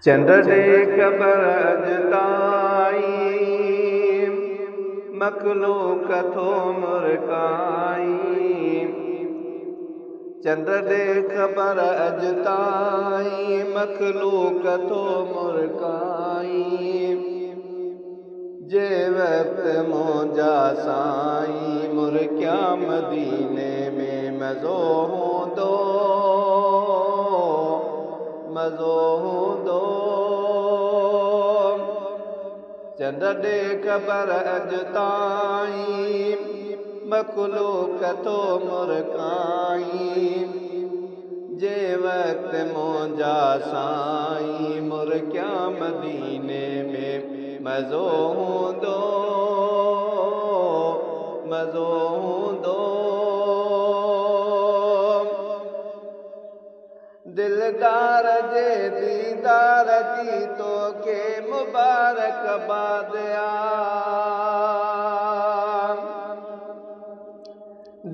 चंड ॾे ख़बर अॼु ताईं मख़लूक थो मुर्काई। चंड ॾे ख़बर अॼु ताईं मख़लूक थो मुर्काई। जे वक़्तु मुंहिंजा साईं मुर्किया मदीने में मज़ो हूंदो मज़ो हूंदो। चंड ॾे ख़बर अॼु ताईं मख़लूक थो मुर्काई। जे वक़्तु मुंहिंजा साईं मुर्किया मदीने में मज़ो हूंदो मज़ो हूंदो। दिलदार जे दीदार जी तोखे मुबारकबाद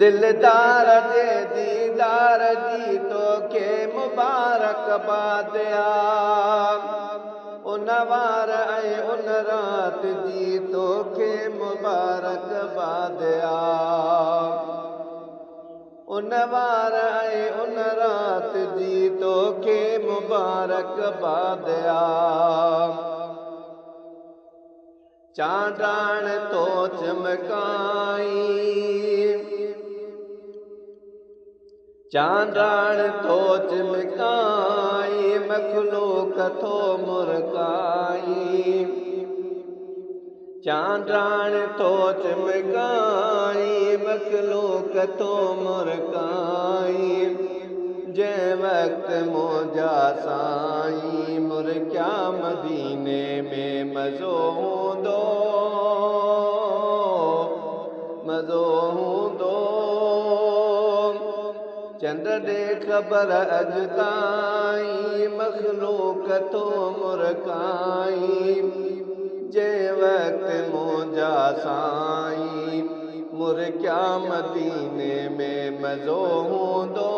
दिलदार जे दीदार जी तोखे मुबारकबाद उन वार ऐं उन राति जी तोखे मुबारकबाद उन वार ऐं उन राति जी तोखे मुबारकबाद चांडाण तो चमकाई चांडाण तो चमकाई मख़लूक थो मुर्काई। चांडाण तो चमकाई मख़लूक थो मुर्काई। जंहिं वक़्तु मुंहिंजा साईं मुर्किया मदीने में मज़ो हूंदो मज़ो हूंदो। चंड ॾे ख़बर अॼु ताईं मख़लूक थो मुर्काई। जंहिं वक़्तु मुंहिंजा साईं मुर्किया मदीने में मज़ो हूंदो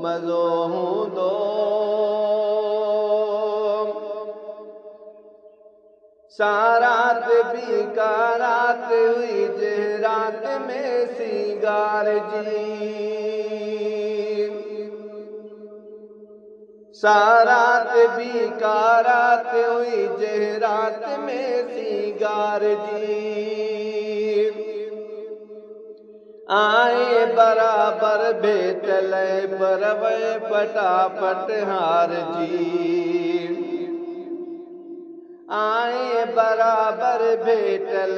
मज़ो हूंदो। सारात बि का राति हुई जंहिं राति में सिंगार जी सारात बि का राति हुई जंहिं राति में सिंगार जी आए बराबर भेटल परवे फटाफट हार जी आए बराबर भेटल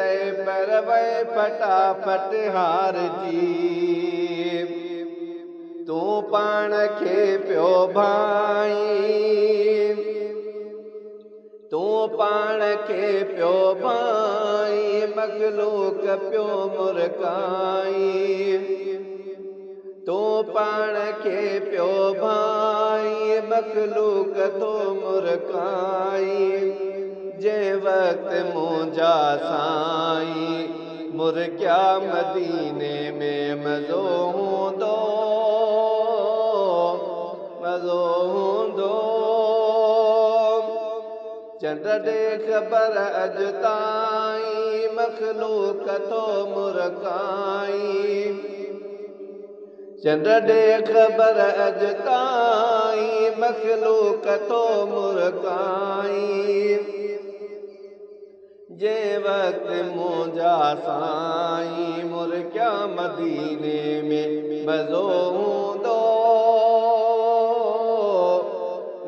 परवे फटाफट हार जी तूं पाण खे पियो भाई तूं पाण खे पियो भाई मख़लूक पियो मुर्काई। तूं पाण खे पियो भाई मख़लूक थो मुर्काई। जंहिं वक़्तु मुंहिंजा साईं मुर्किया मदीने में मज़ो हूंदो मज़ो हूंदो। चंड ॾे ख़बर अॼु ताईं मख़लूक थो मुर्काई। चंड ॾे ख़बर अॼु ताईं मख़लूक थो मुर्काई। जंहिं वक़्तु मुंहिंजा साईं मुर्किया मदीने में मज़ो हूंदो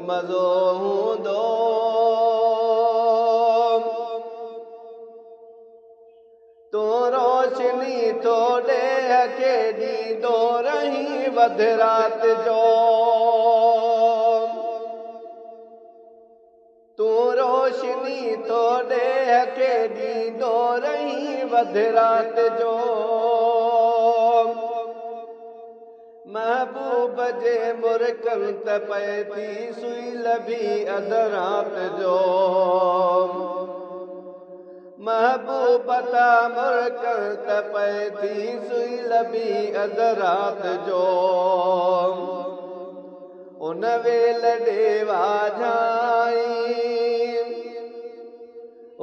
मज़ो हूंदो। तूं रोशनी थो ॾे खे ॾींदो रही वधि राति जो तूं रोशनी थो ॾे खे ॾींदो रही वधि राति जो महबूब जे मुर्कनि त पए थी सुई लभी अधु राति जो महबूब ता मुर्कनि त पए थी सुई लभी अधु राति जो उन वेल ॾेवा झाई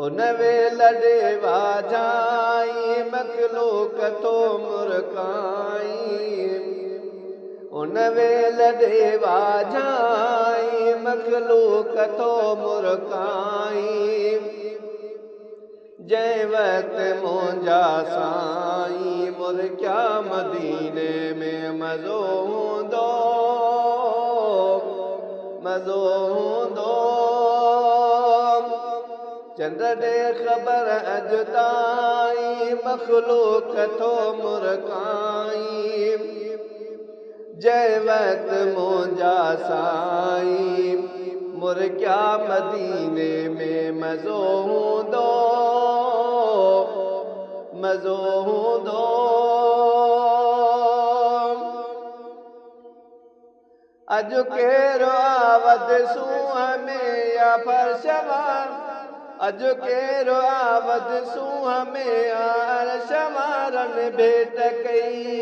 उन वेल ॾेवा झाई मखलूक थो मुरकाई उन वेल ॾेवा झाई मखलूक थो मुरकाई जंहिं वक़्तु मुंहिंजा साईं मुरकिया मदीने में मज़ो हूंदो मज़ो हूंदो चंड ॾे ख़बर अॼु ताईं मखलूक थो मुरकाई जंहिं वक़्तु मुंहिंजा साईं मुरकिया मदीने में मज़ो हूंदो मज़ो हूंदो अॼु केरु आवद सूंहं में या फर्श वार अॼु केरु आवद सूंहं में अर्श वारनि भेट कई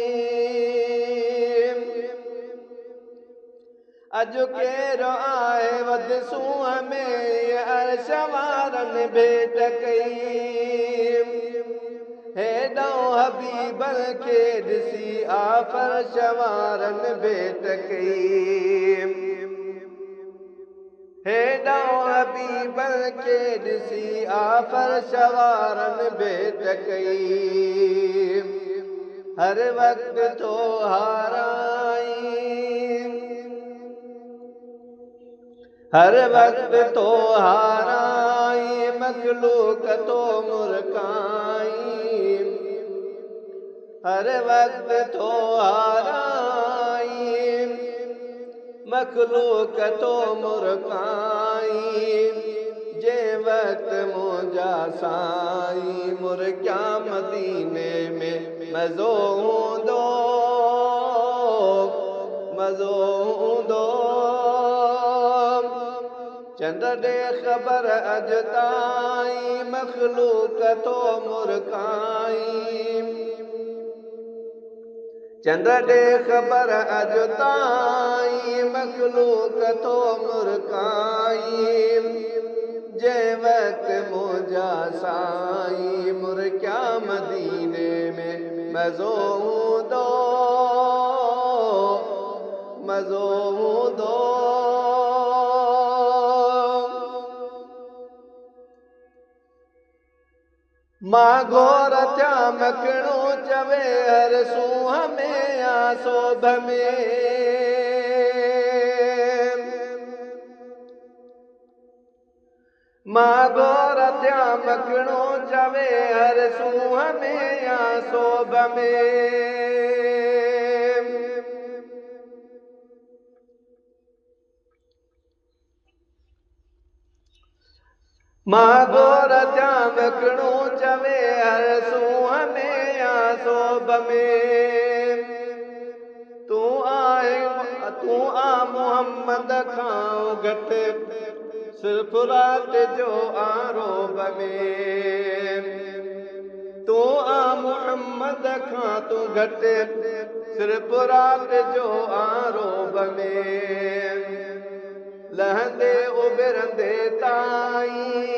अॼु केरु आहे वध सूंहं में अर्श वारनि भेट कई हेॾां हबीबन खे ॾिसी आ फर्श वारनि भेट कई हेॾां हबीबन खे ॾिसी आ फर्श वारनि भेट कई हर वक़्तु थो हाराई हर वक़्तु थो हाराई मखलूक थो मुरकाई हर वक़्तु थो हाराई मखलूक थो मुरकाई जंहिं वक़्तु मुंहिंजा साईं मुरकिया मदीने में मज़ो हूंदो मज़ो हूंदो चंड ॾे ख़बर अॼु ताईं मखलूक थो मुरकाई चंड ॾे ख़बर अॼु ताईं मखलूक थो मुरकाई जंहिं वक़्तु मुंहिंजा साईं मुरकिया मदीने में मज़ो हूंदो मज़ो हूंदो मां घोर थिया मखणो चवे हर सूंहं में या सोभ में मां घोर थिया मखणो चवे हर सूंहं में या सोभ में मां घोर थिया मखणो चवे हर सूंहं में या सोभ में तूं आ मोहम्मद खां घटि सिर्फ़ु राति जो आरोब में तूं आ मोहम्मद खां तूं घटि सिर्फ़ु राति जो आरोब में लहंदे उभिरंदे ताईं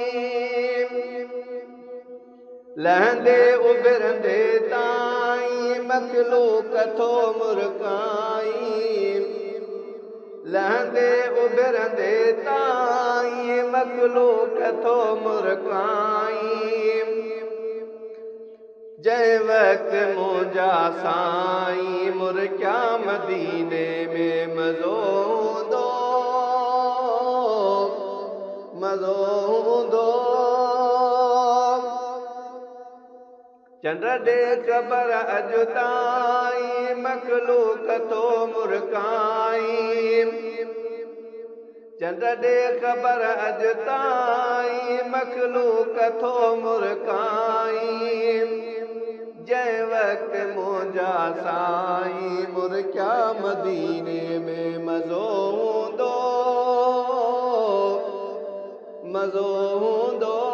लहंदे उभिरंदे ताईं मखलूक थो मुरकाई लहंदे उभिरंदे ताईं मखलूक थो मुरकाई जंहिं वक़्तु मुंहिंजा साईं मुरकिया मदीने में मज़ो हूंदो मज़ो हूंदो चंड ॾे ख़बर अॼु ताईं मखलूक थो मुरकाई चंड ॾे ख़बर अॼु ताईं मखलूक थो मुरकाई जंहिं वक़्तु मुंहिंजा साईं मुरकिया मदीने में मज़ो हूंदो मज़ो हूंदो